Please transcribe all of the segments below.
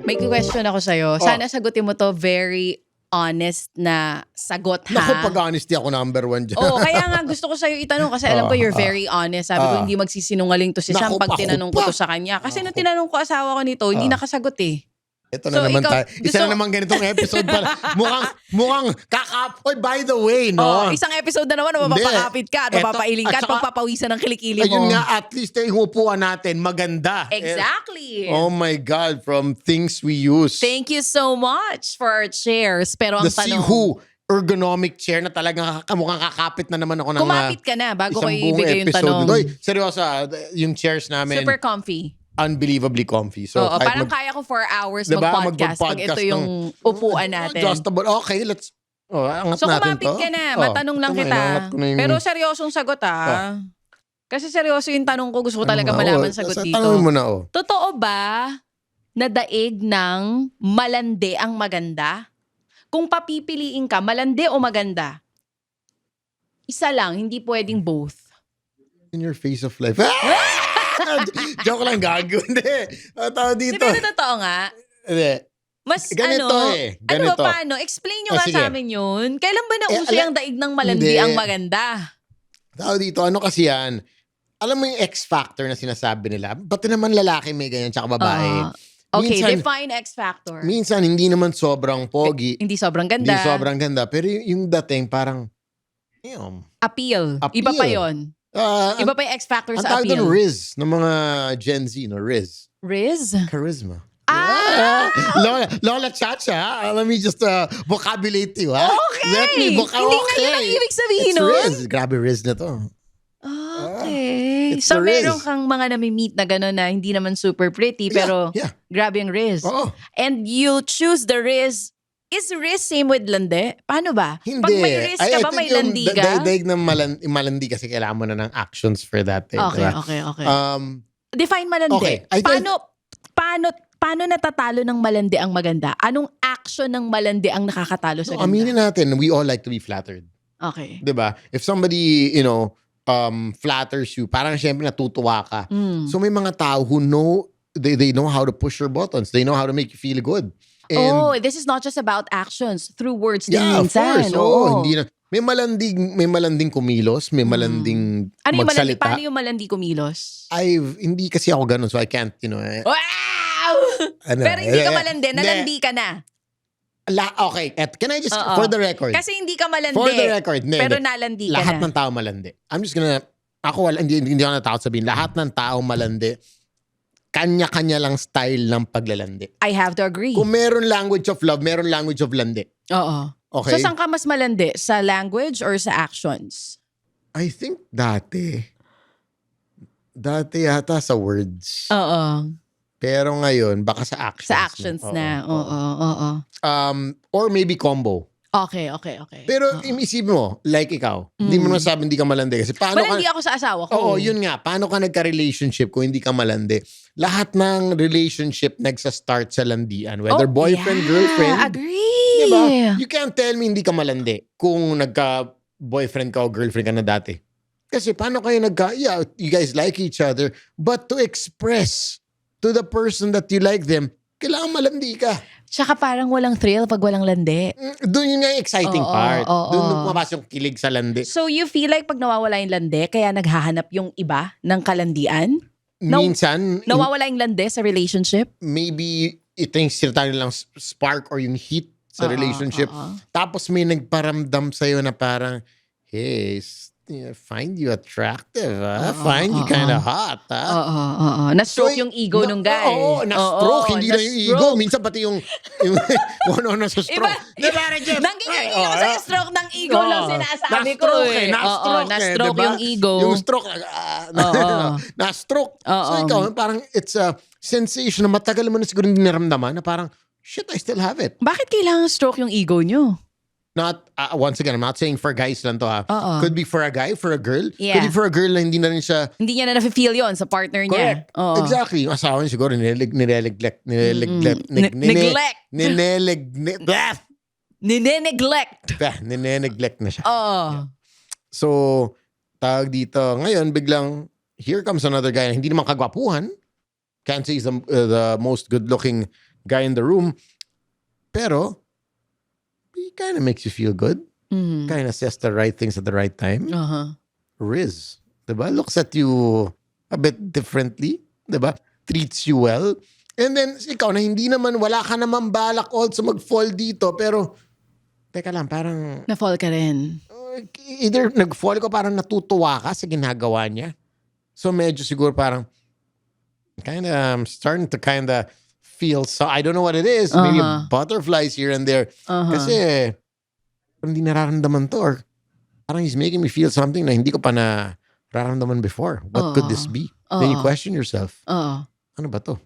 May question ako sa'yo. Sana sagutin mo to very honest na sagot, ha? Naku, pag honesty ako number 1 dyan. Kaya nga gusto ko sa'yo itanong kasi alam ko you're very honest. Sabi ko hindi magsisinungaling to si Sam pag tinanong ko to sa kanya. Kasi nung tinanong ko asawa ko nito, hindi nakasagot eh. Ito na naman tayo. Isa na naman ganitong episode pala. mukhang Oy, by the way, no? Isang episode na naman na mapapakapit ka at mapapailing ka at pagpapawisan ng kilikili mo. Ayun nga, at least yung upuan natin, maganda. Exactly. Oh my God, from things we use. Thank you so much for our chairs. Pero ang The tanong... Who ergonomic chair na talagang mukhang kakapit na naman ako ng kumapit ka na bago ko isang buong ibigay yung episode. tanong. Oy, seryoso, yung chairs namin. Super comfy. Unbelievably comfy. So, parang kaya ko 4 hours diba, mag-podcast pag ito yung upuan natin. Adjustable. Okay, let's... angat so natin kumapit to. ka na, matanong lang kita. Pero seryosong sagot Kasi seryoso yung tanong ko, gusto ko talaga malaman sagot dito. Tanongin mo na Totoo ba na daig ng malandi ang maganda? Kung papipiliin ka, malandi o maganda? Isa lang, hindi pwedeng both. In your face of life. Joke lang, gago. Hindi. Tao dito. Pero totoo nga. Hindi. Mas ganito Ano ba, paano? Explain nyo nga sa amin yun. Kailan ba nauso yung daig ng malandi ang maganda? Tao dito, ano kasi yan? Alam mo yung X factor na sinasabi nila? Ba't naman lalaki may ganyan tsaka babae? Okay, minsan, define X factor. Minsan, hindi naman sobrang pogi. Hindi sobrang ganda. Hindi sobrang ganda. Pero yung dating parang, Appeal. Iba pa yun. Iba pa yung X factor sa appeal. Ang tawag doon Riz, ng mga Gen Z, no? Riz. Riz? Charisma. Ah! Lola Chacha, let me just vocabulate you, ha? Okay! Let me Hindi nga yun ang ibig sabihin nun? It's Riz. Grabe Riz na to. Okay. It's So the Riz. meron kang mga nami-meet na gano'n na hindi naman super pretty, pero grabe yung Riz. Oo. And you choose the Riz. Is Riz same with landi? Paano ba? Hindi. Pag may Riz ka ba, may landi ka? Daig ng malandi kasi kailangan mo na ng actions for that. Okay. Define malandi. Okay. Paano natatalo ng malandi ang maganda? Anong action ng malandi ang nakakatalo sa ganda? Aminin natin, we all like to be flattered. Okay. Diba? If somebody, flatters you, parang syempre natutuwa ka. So may mga tao who know, they know how to push your buttons. They know how to make you feel good. And, this is not just about actions. Through words din of minsan. course. Hindi na, may malanding kumilos, may malanding magsalita. Paano yung malandi kumilos? Hindi kasi ako ganun, so I can't, Wow! Pero hindi ka malandi, nalandi ka na. Okay, can I just, for the record. Kasi hindi ka malandi. For the record, pero nalandi ka lahat na. ng tao malandi. I'm just gonna, hindi ako natakot sabihin, lahat ng tao malandi, kanya-kanya lang style ng paglalandi. I have to agree. Kung meron language of love, meron language of landi. Oo. Okay? So saan ka mas malandi? Sa language or sa actions? I think dati yata sa words. Oo. Pero ngayon, baka sa actions. Sa actions na. Oo. Or maybe combo. Okay. Pero isipin mo, like ikaw, hindi mo masabi hindi ka malandi. Kasi paano malandi ako sa asawa ko. Oo, yun nga. Paano ka nagka-relationship kung hindi ka malandi? Lahat ng relationship nagsa-start sa landian. Whether boyfriend, girlfriend. Agree. Diba? You can't tell me hindi ka malandi kung nagka-boyfriend ka o girlfriend ka na dati. Kasi paano kayo you guys like each other, but to express to the person that you like them, kailangan malandi ka. Tsaka parang walang thrill pag walang landi. Doon yun nga yung exciting part. Doon pumapasok yung kilig sa landi. So you feel like pag nawawala yung landi, kaya naghahanap yung iba ng kalandian? Minsan, nawawala yung landi sa relationship? Maybe ito yung sirtaan nilang spark or yung heat sa relationship. Tapos may nagparamdam sa'yo na parang, hey, find you attractive, find you kind of hot, Na-stroke yung ego nung guy. Oo, na-stroke. Hindi na yung ego. Minsan pati yung nasa-stroke. Nangyayari ako sa stroke ng ego lang sinasabi ko. Na-stroke yung ego. Yung stroke, na-stroke. So ikaw, parang it's a sensation na matagal mo na siguro hindi naramdaman na parang, shit, I still have it. Bakit kailangan stroke yung ego nyo? Not, once again, I'm not saying for guys lang to Could be for a guy, for a girl. Yeah. Could be for a girl na hindi na rin siya. Hindi niya na na-feel yun sa partner niya. Correct. Exactly. Yung asawa niya siguro, nineneglect na siya. So, tawag dito, ngayon, biglang, here comes another guy na hindi naman kagwapuhan. Can't say he's the most good-looking guy in the room. Pero, he kind of makes you feel good. Kind of says the right things at the right time. Riz, diba? Looks at you a bit differently, diba? Treats you well. And then, ikaw na hindi naman, wala ka naman balak also mag-fall dito. Pero, teka lang, parang, Na-fall ka rin. either nag-fall ka, parang natutuwa ka sa ginagawa niya. So, medyo siguro parang, I'm starting to feel, so I don't know what it is. Maybe butterflies here and there. Kasi, hindi nararamdaman to, or parang he's making me feel something na hindi ko pa nararamdaman before. What could this be? Then you question yourself. Ano ba to?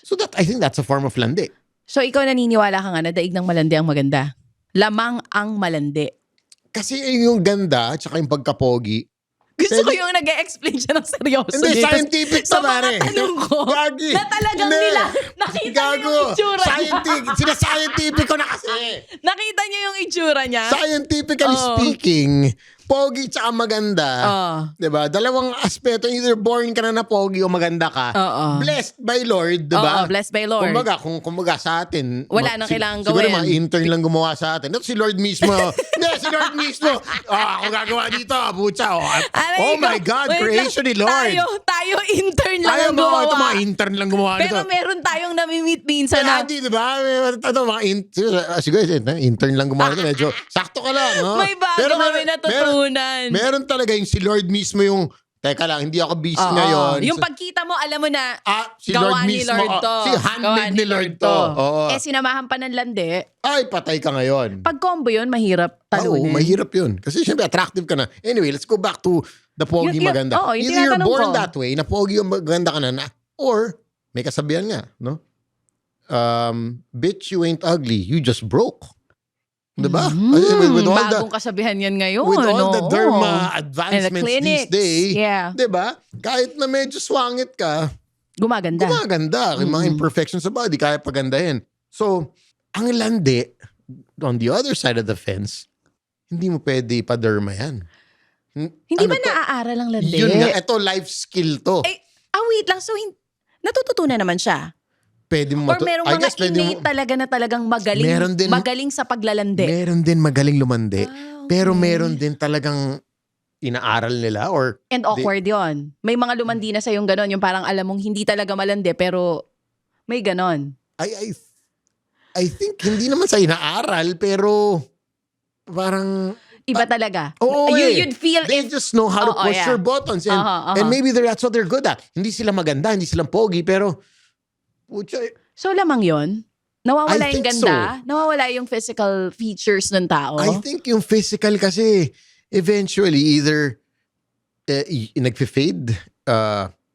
So I think that's a form of landi. So ikaw naniniwala ka nga na daig ng malandi ang maganda? Lamang ang malandi. Kasi yung ganda, tsaka yung pagkapogi. Gusto ko yung nag-e-explain siya ng seryoso. Hindi, dito. scientific Sa na, pare. mga tanong ko, Gagi. na talagang Hindi. nila, nakita niyo yung itsura niya. Scientific ko na kasi. Nakita niyo yung itsura niya? Scientifically speaking, pogi tsaka maganda. Diba? Dalawang aspeto. Either born ka na pogi o maganda ka. Blessed by Lord, diba? Blessed by Lord. Kumbaga sa atin. Wala nang kailangan siguro gawin. mga intern lang gumawa sa atin. Ito si Lord mismo. Hindi, si Lord mismo. Ako gagawa dito. Butsa. Oh my God, creation ni Lord. Tayo intern lang ang gumawa. Ito mga intern lang gumawa nito. Pero meron tayong nami-meet minsan na. Di ba? Ito mga siguro, intern lang gumawa nito. Medyo sakto ka lang. No? May bago kami natutunan. Meron talaga yung si Lord mismo yung, teka lang, hindi ako busy ngayon. Yung pagkita mo, alam mo na, si gawa Lord ni mismo. Lord to. Si handmade ni Lord to. Sinamahan pa ng landi. Ay, patay ka ngayon. Pag combo yun, mahirap talunin. Oo, mahirap yun. Kasi syempre, attractive ka na. Anyway, let's go back to the pogi maganda. Yung Either you're tinatanong born ko. that way, na pogi yung maganda ka na, or, may kasabihan nga, no? Bitch, you ain't ugly. You just broke. Diba? With all bagong kasabihan yan ngayon. With all the derma And the advancements clinics. these days, Yeah. diba? Kahit na medyo swangit ka, Gumaganda. Yung mga imperfections sa body, kaya pagandahin. So, ang landi, on the other side of the fence, hindi mo pwede ipa-derma yan. Hindi ba naaaral ang landi? Yun nga, ito life skill to. Wait lang. So, natututunan naman siya? Pwede mo Or merong mga innate talaga na talagang magaling sa paglalandi? Meron din magaling lumandi. Okay. Pero meron din talagang inaaral nila or... And awkward yon. May mga lumandi na sa yung ganon. Yung parang alam mong hindi talaga malandi pero may ganon. I think hindi naman sa inaaral pero parang... Iba talaga. Oo, You'd feel they just know how to push your buttons. And maybe that's what they're good at. Hindi sila maganda, hindi sila pogi, pero... So lamang yon? Nawawala I yung think ganda? Nawawala yung physical features ng tao? I think yung physical kasi eventually either nagfe-fade,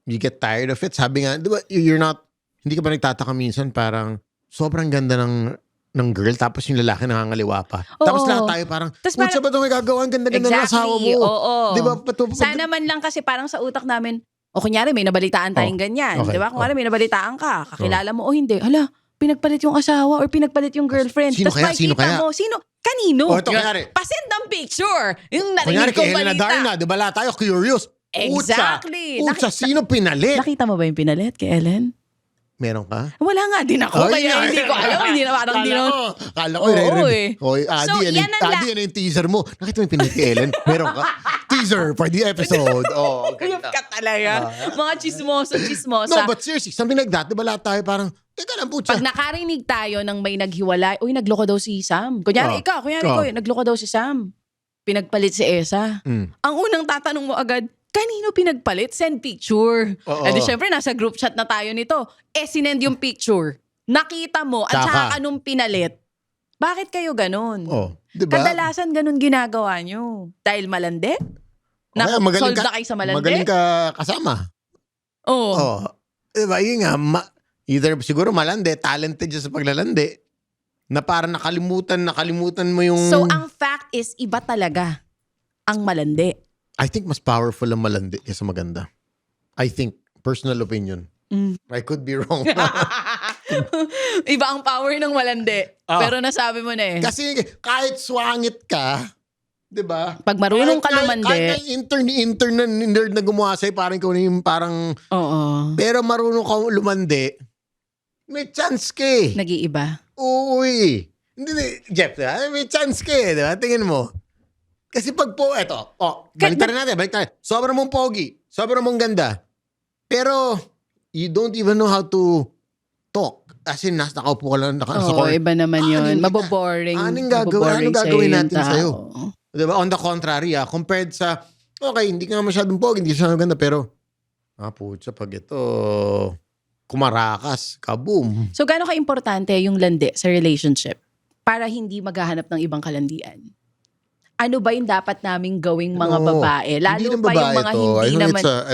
you get tired of it. Sabi nga, di ba, hindi ka ba nagtataka minsan parang sobrang ganda ng girl tapos yung lalaki nangangaliwa pa. Tapos lahat tayo parang, putsa ba ito may gagawa? Ang ganda-ganda ng asawa mo. Oo. Di ba? Sana man lang kasi parang sa utak namin, o kunyari may nabalitaan tayong ganyan. Okay. Di ba? Kunyari may nabalitaan ka, kakilala mo o hindi. Hala, pinagpalit yung asawa or pinagpalit yung girlfriend. Sino Tapos kaya? Sino makikita kaya? mo, sino? Kanino? Ito, kunyari. Pasend ng picture. Yung Kunyari narinig kong kay Helena balita. Darna, di ba lahat tayo curious? Exactly. Utsa, sino pinalit? Nakita mo ba yung pinalit kay Ellen? Meron ka? Wala nga din ako. Kaya hindi ko alam. Hindi na parang Kala ko. So, yan ang yan yung teaser mo. Nakita mo yung pinili kay Ellen? Meron ka? Teaser for the episode. Yung ka talaga. Mga chismosa. No, but seriously, something like that. Di ba lahat tayo parang, teka lang, putsa. Pag nakarinig tayo ng may naghiwalay, uy, nagloko daw si Sam. Kunyari ikaw, nagloko daw si Sam. Pinagpalit si Esa. Ang unang tatanong mo agad, kanino pinagpalit? Send picture. Eh di syempre, nasa group chat na tayo nito. Sinend yung picture. Nakita mo, at saka nung pinalit. Bakit kayo ganun? Diba? Kadalasan ganun ginagawa nyo. Dahil malandi? Solve na kayo sa malandi? Magaling ka kasama. Diba? Yun nga, either siguro malandi, talented siya sa paglalandi, na parang nakalimutan mo yung... So, ang fact is, iba talaga ang malandi. I think mas powerful ang malandi kaysa maganda. I think, personal opinion. I could be wrong. Iba ang power ng malandi. Pero nasabi mo na eh. Kasi kahit swangit ka, di ba? Pag marunong ka lumandi. Kahit intern na nerd na gumawa sa'yo, parang ikaw na yung parang... Oo. Pero marunong ka lumandi, May chance ka eh. Nag-iiba. Oo eh. Hindi, Jeff, diba? May chance ka eh, diba? Tingin mo. Kasi pag po, baliktad natin. Sobrang mong pogi. Sobrang mong ganda. Pero, you don't even know how to talk. As in, nakaupo ka lang sa Oo, court. iba naman yun. Hindi Maboboring. Anong Maboboring gagawin sa'yo natin yung tao. sa'yo? Diba? On the contrary, compared sa, okay, hindi ka masyadong pogi, hindi siya ganda, pero, putya, pag ito, kumarakas, kaboom. So, gaano ka-importante yung landi sa relationship para hindi maghahanap ng ibang kalandian? Ano ba yung dapat naming gawing mga No, babae? hindi Lalo ng pa yung babae mga to. hindi I think naman... it's a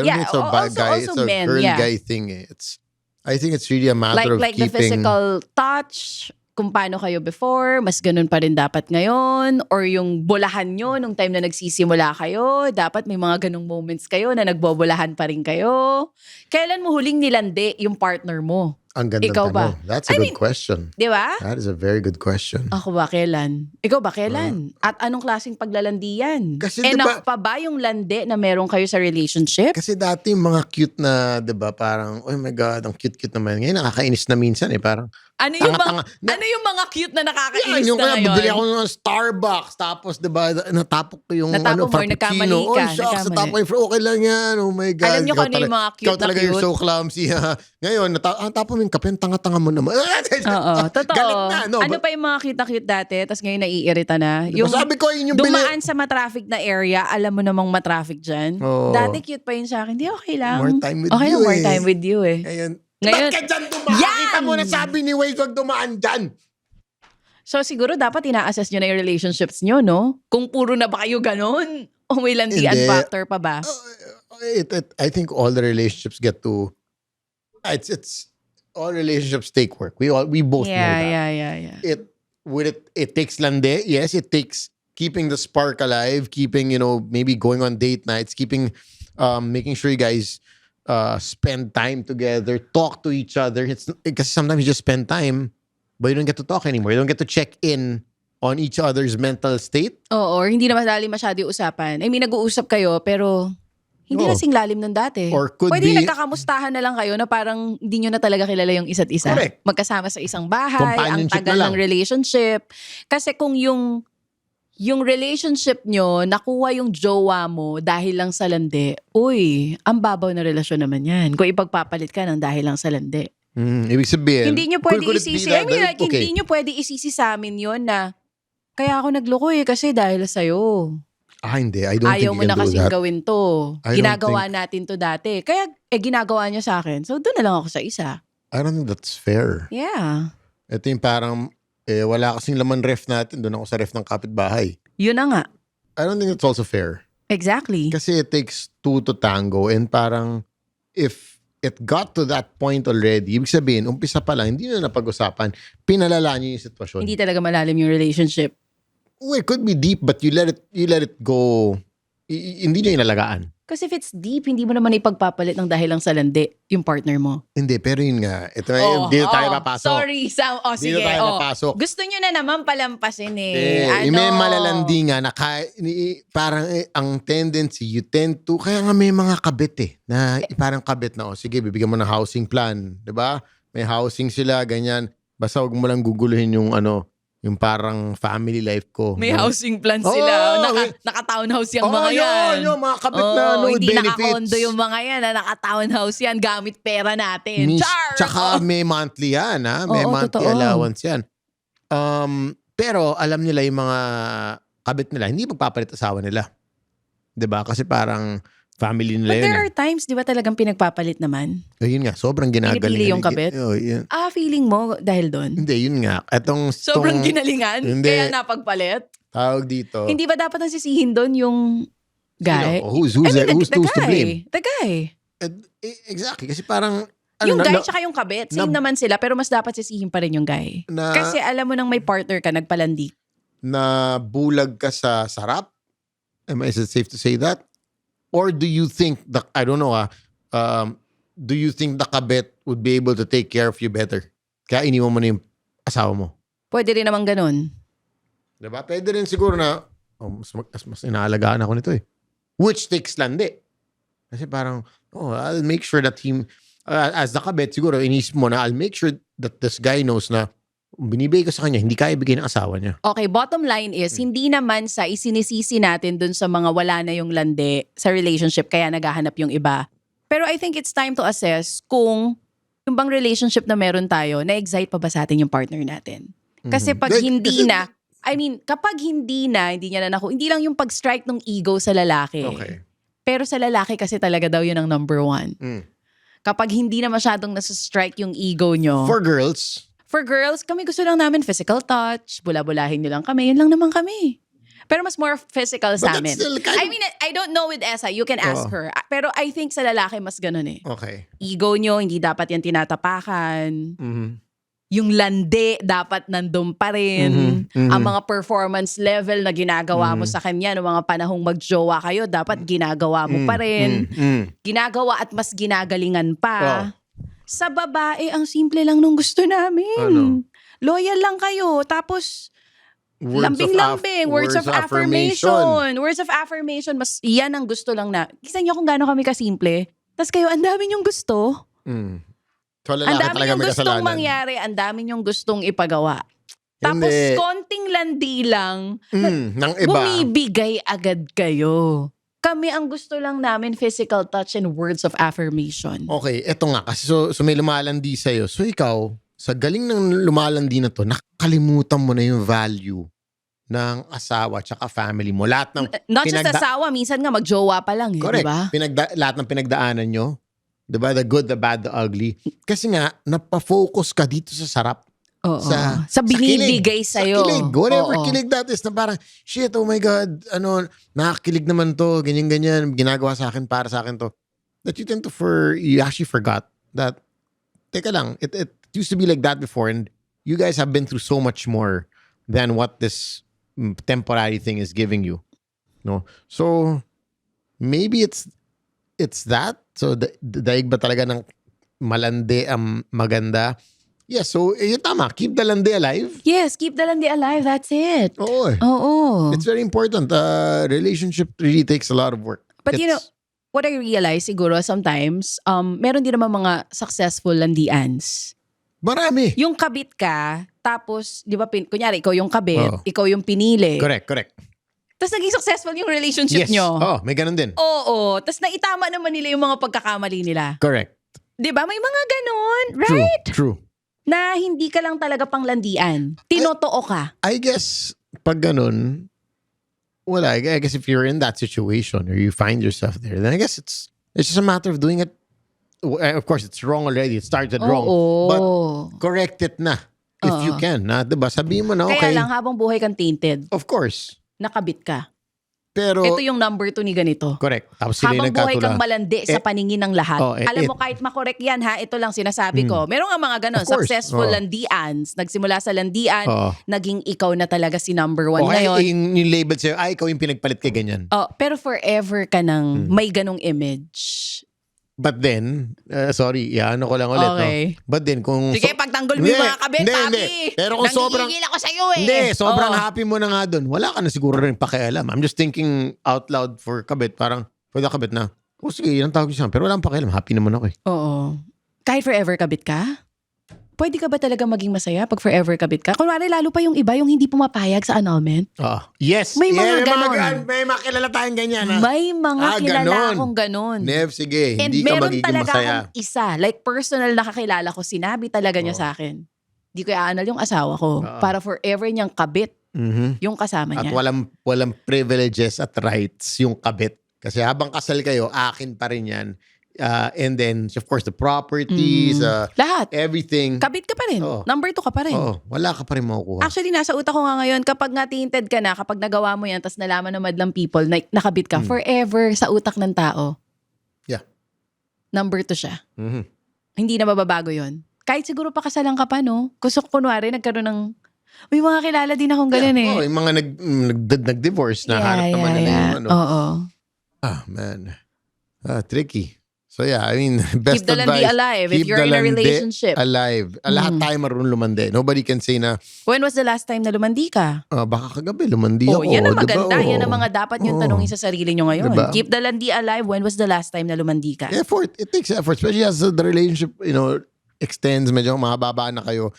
guy, it's a men, girl guy thing. I think it's really a matter of Like the keeping. physical touch, kung paano kayo before, mas ganun pa rin dapat ngayon. Or yung bulahan nyo nung time na nagsisimula kayo, dapat may mga ganung moments kayo na nagbobolahan pa rin kayo. Kailan mo huling nilandi yung partner mo? Ang gandang Ikaw ba? tanong. That's a good question. Di ba? That is a very good question. Ako ba, kailan? Ikaw ba, kailan? At anong klaseng paglalandi yan? Kasi Enough pa ba yung landi na meron kayo sa relationship? Kasi dati mga cute na, 'di ba, parang oh my god, ang cute-cute naman. Ngayon nakakainis na minsan parang Ano yung, tanga-tanga. ano yung mga cute na nakakainis yung na kaya ngayon? bibili ako ng Starbucks tapos 'di ba natapok ko yung Natapok mo, frappuccino. nagkamali ka, Oh, shucks, nagkamali. natapok yung okay lang yan. Oh my god. Alam niyo Ikaw kung ano yung mga cute ikaw na talaga you're cute? so clumsy. Ha? Ngayon, tapos mo yung kape, tanga-tanga mo naman. Oo, totoo. Galit na, no? Ano pa yung mga cute-cute dati, tapos ngayon naiirita na? Diba, sabi ko, yun yung dumaan sa matraffic na area, alam mo namang matraffic dyan. Oo. Dati cute pa yun sa akin. Di, okay lang. More time with okay you lang, more eh. time with you eh. Ngayon, ba't ka dyan dumaan? Yan! Kita mo na sabi ni Wade, wag dumaan dyan. So siguro dapat ina-assess nyo na yung relationships nyo, no? Kung puro na ba kayo ganon? O may landian Hindi. factor pa ba? I think all the relationships get to, it's all relationships take work. We both know that. Yeah. It takes lande. Yes, it takes keeping the spark alive, keeping, maybe going on date nights, keeping, making sure you guys spend time together, talk to each other. It's because sometimes you just spend time, but you don't get to talk anymore. You don't get to check in on each other's mental state. Oo, or hindi na madali masyado yung usapan. I mean, nag-uusap kayo, pero hindi Oo. kasing lalim nung dati. Or could Pwede be- nagkakamustahan na lang kayo na parang hindi nyo na talaga kilala yung isa't isa. Correct. Magkasama sa isang bahay, ang Companionship tagal na lang. ng relationship. Kasi kung yung relationship nyo, nakuha yung jowa mo dahil lang sa landi, uy, ang babaw na relasyon naman yan. Kung ipagpapalit ka ng dahil lang sa landi. Ibig sabihin, Hindi nyo pwede could it be isisi. that- I mean, like, okay. hindi nyo pwede isisi sa amin yun na kaya ako nagloko kasi dahil sa'yo. Hindi. I don't Ayaw think mo you na can do kasing that. gawin to. I don't Ginagawa natin to dati. Kaya ginagawa niya sa akin. So doon na lang ako sa isa. I don't think that's fair. Yeah. Ito yung parang, wala kasing laman ref natin. Doon ako sa ref ng kapitbahay. Yun na nga. I don't think it's also fair. Exactly. Kasi it takes two to tango. And parang, if it got to that point already, ibig sabihin, umpisa pa lang, hindi na napag-usapan, pinalala niyo yung sitwasyon. Hindi talaga malalim yung relationship. Well, it could be deep, but you let it go. Hindi niyo inalagaan. Kasi if it's deep, hindi mo naman ipagpapalit ng dahil lang sa landi yung partner mo. Hindi, pero yun nga. Ito, dito tayo papasok. Sorry. Dito Sige. tayo papasok. Gusto nyo na naman palampasin eh. May malalandi nga na parang ang tendency, you tend to, kaya nga may mga kabit na parang kabit na, sige, bibigyan mo ng housing plan. 'Di ba? May housing sila, ganyan. Basta huwag mo lang guguluhin yung yung parang family life ko. May housing plan sila. Naka-townhouse yung mga yan. Yung mga kabit na hindi benefits. naka-condo yung mga yan. Naka-townhouse yan. Gamit pera natin. Char! Tsaka may monthly yan. May Oo, monthly totoo. allowance yan. Pero alam nila yung mga kabit nila, hindi magpapalit asawa nila. 'Di ba? Kasi parang family nila But yun. there are times, di ba talagang pinagpapalit naman? Yun nga, sobrang ginagalingan. Pinipili yung kabit? Yun. Feeling mo dahil doon? Hindi, yun nga. Sobrang ginalingan? Hindi. Kaya napagpalit? Tawag dito. Hindi ba dapat ang sisihin doon yung guy? Who's the to blame? The guy. Exactly. Kasi parang Yung guy tsaka yung kabit, same naman sila, pero mas dapat sisihin pa rin yung guy. Kasi alam mo nang may partner ka, nagpalandi. Na bulag ka sa sarap? Is it safe to say that? Or do you think, I don't know do you think the kabit would be able to take care of you better? Kaya iniwan mo na yung asawa mo? Pwede rin naman ganun. Diba? Pwede rin siguro na, mas inaalagaan ako nito Which takes landi. Kasi parang, I'll make sure that him, as the kabit, siguro inisip mo na, I'll make sure that this guy knows na binibigay ko sa kanya, hindi kaya bigay ng asawa niya. Okay, bottom line is, hindi naman sa isinisisi natin dun sa mga wala na yung lande sa relationship kaya naghahanap yung iba. Pero I think it's time to assess kung yung bang relationship na meron tayo, na-excite pa ba sa atin yung partner natin? Kasi pag hindi na, kapag hindi niya na hindi lang yung pag-strike ng ego sa lalaki. Okay. Pero sa lalaki kasi talaga daw yun ang number one. Kapag hindi na masyadong nasa-strike yung ego nyo. For girls, kami gusto lang namin physical touch, bula-bulahin nyo lang kami, yun lang naman kami. Pero mas more physical sa amin. I don't know with Esa, you can ask her. Pero I think sa lalaki mas ganun eh. Okay. Ego nyo, hindi dapat yan tinatapakan. Yung lande, dapat nandun pa rin. Ang mga performance level na ginagawa mo sa kanya noong mga panahong magjowa kayo, dapat ginagawa mo pa rin. Ginagawa at mas ginagalingan pa. Sa babae, ang simple lang nung gusto namin. Loyal lang kayo. Tapos, lambing-lambing. Words of affirmation. Words of affirmation. Mas yan ang gusto lang na. Kisa nyo kung gaano kami kasimple. Tapos kayo, ang dami nyong gusto. So, Ang dami nyong gustong mangyari. Ang dami nyong gustong ipagawa. Tapos, konting landi lang. Ng iba. Bumibigay agad kayo. Kami ang gusto lang namin physical touch and words of affirmation. Okay, eto nga. Kasi so may lumalandi sa'yo. So ikaw, sa galing ng lumalandi na to, nakakalimutan mo na yung value ng asawa tsaka family mo. Lahat ng Not just asawa, minsan nga magjowa pa lang. Correct. Diba? Lahat ng pinagdaanan nyo. Diba? The good, the bad, the ugly. Kasi nga, napafocus ka dito sa sarap. Oo. Sa binibigay sa'yo. Sa kilig. Whatever kilig that is na parang, shit, oh my God, nakakilig naman to, ganyan-ganyan, ginagawa sa akin, para sa akin to. That you you actually forgot that, teka lang, it used to be like that before and you guys have been through so much more than what this temporary thing is giving you. No? So, maybe it's that. So, daig ba talaga ng malandi ang maganda? Yes, so yun tama. Keep the landi alive. Yes, keep the landi alive. That's it. Oo. It's very important. Relationship really takes a lot of work. But you know, what I realize siguro sometimes, meron din naman mga successful landians. Marami. Yung kabit ka, tapos, di ba, kunyari, ikaw yung kabit, ikaw yung pinili. Correct. Tapos naging successful yung relationship nyo. May ganun din. Oo. Tapos naitama naman nila yung mga pagkakamali nila. Correct. Di ba? May mga ganun. Right? True. Na hindi ka lang talaga panglandian. Tinotoo ka. I guess, pag ganun, I guess if you're in that situation or you find yourself there, then I guess it's just a matter of doing it. Of course, it's wrong already. It started wrong. But correct it na if you can. Na, diba? Sabihin mo na, okay. Kaya lang, habang buhay kang tainted. Of course. Nakabit ka. Pero, ito yung number 2 ni ganito. Correct. Tapos sila habang buhay kang nagkatula. malandi sa paningin ng lahat. Alam mo, kahit makorek yan ha, ito lang sinasabi ko. Meron nga mga ganon, successful landians. Nagsimula sa landian, naging ikaw na talaga si number 1 ngayon. Yung label sa'yo, ikaw yung pinagpalit ka ganyan. Pero forever ka nang may ganong image. But then, sorry, ano ko lang ulit. Okay. No? But then, kung... Sige, pagtanggol mo yung mga kabit, papi. Pero kung sobrang... Nangigigil ako sa'yo eh. Hindi, sobrang happy mo na nga doon. Wala ka na siguro rin pakialam. I'm just thinking out loud for kabit. Parang, pwede kabit na. Sige, yan ang tawag siya. Pero wala akong pakialam. Happy naman ako eh. Oo. Kahit forever kabit ka? Pwede ka ba talaga maging masaya pag forever kabit ka? Kunwari, lalo pa yung iba, yung hindi pumapayag sa annulment. Yes. May mga ganon. May makilala tayong ganyan. Ha? May mga kilala akong ganon. Nev, sige. And hindi ka meron magiging talaga masaya. akong isa. Like personal na kakilala ko, sinabi talaga niya sa akin. Di ko i-aanal yung asawa ko. Para forever niyang kabit yung kasama niya. At walang privileges at rights yung kabit. Kasi habang kasal kayo, akin pa rin yan. And then, of course, the properties, lahat. Everything. Kabit ka pa rin. Number 2 ka pa rin. Wala ka pa rin makukuha. Actually, nasa utak ko nga ngayon, kapag nga-tainted ka na, kapag nagawa mo yan, tas nalaman ng madlang people na nakabit ka, forever sa utak ng tao. Yeah. Number 2 siya. Hindi na mababago yon. Kahit siguro pakasalan ka pa, no? Kunwari, nagkaroon ng... May mga kilala din akong ganun eh. Yung mga nag-divorce na hanap naman nila yung ano. Oo. Man. Tricky. So yeah, I mean, best keep the landi advice, alive if you're in a relationship. Alive. Lahat tayo marunong lumandi. Nobody can say na... When was the last time na lumandi ka? Baka kagabi, lumandi ako. Yan ang maganda. Yan ang mga dapat yung tanongin sa sarili nyo ngayon. Diba? Keep the landi alive. When was the last time na lumandi ka? Effort. It takes effort. Especially as the relationship, extends, medyo mahaba na kayo,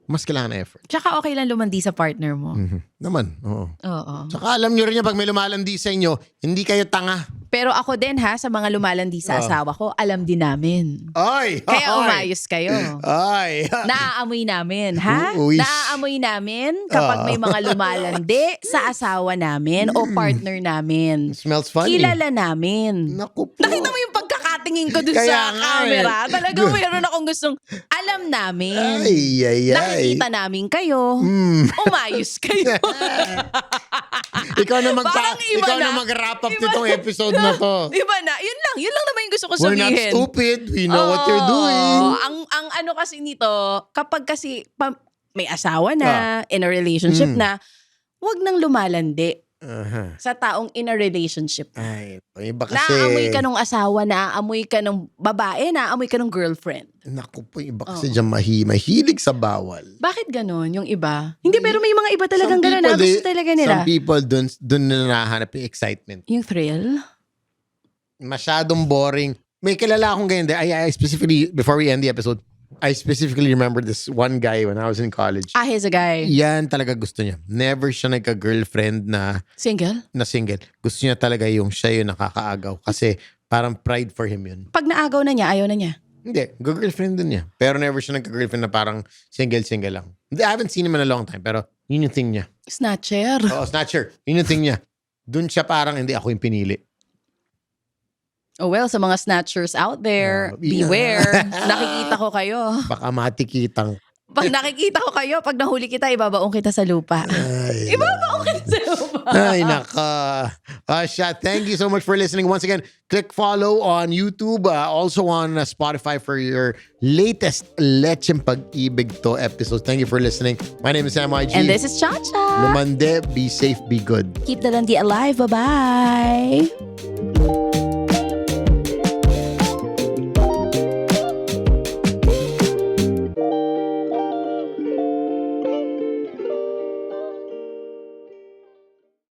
mas kailangan na effort. Tsaka okay lang lumandi sa partner mo. Naman, oo. Oo. Tsaka alam nyo rin yan, pag may lumalandi sa inyo, hindi kayo tanga. Pero ako din ha, sa mga lumalandi sa asawa ko, alam din namin. Ay! Kaya umayos kayo. Ay! Naaamoy namin, ha? Uy. Naaamoy namin kapag may mga lumalandi sa asawa namin o partner namin. Smells funny. Kilala namin. Naku po. Nakita mo yung pagkakatingin ko dun Kaya sa nga camera? eh. Talagang mayroon akong gustong alam namin. Ay. Nakikita namin kayo. Umayos kayo. Ikaw na Parang iba ikaw na na. mag-wrap up Iba nitong na. episode na to. Iba na. Yun lang naman yung gusto ko We're sabihin. not stupid. We know what you're doing. Ang ano kasi nito, kapag kasi may asawa na, in a relationship na, wag nang lumalandi sa taong in a relationship. Ay, iba kasi. Naaamoy ka nung asawa, naaamoy ka nung babae, naaamoy ka nung girlfriend. Naku po, iba kasi dyan mahilig sa bawal. Bakit ganon yung iba? Hindi, pero may mga iba talagang ganon na gusto talaga nila. Some people dun na nahanap yung excitement. Yung thrill? Masyadong boring. May kilala akong ganyan. I specifically, before we end the episode, I specifically remember this one guy when I was in college. He's a guy. Yan talaga gusto niya. Never siya nagka-girlfriend na Single? single. Gusto niya talaga yung siya yung nakakaagaw. Kasi parang pride for him yun. Pag naagaw na niya, ayaw na niya. Hindi, girlfriend din niya. Pero never siya nagka-girlfriend na parang single lang. Hindi, I haven't seen him in a long time. Pero yun yung thing niya. Snatcher. Oo, snatcher. Yun yung thing niya. Doon siya parang, hindi ako yung pinili. Oh well, sa mga snatchers out there, beware. Nakikita ko kayo. Baka matikitang. Pag nakikita ko kayo, pag nahuli kita, ibabaong kita sa lupa. Ay, Ibabaong kita sa lupa. Ay, naka. Asha, thank you so much for listening. Once again, click follow on YouTube, also on Spotify for your latest Lecheng Pag-ibig to episodes. Thank you for listening. My name is Sam YG. And this is Chacha. Lumande, be safe, be good. Keep the landi alive. Bye-bye.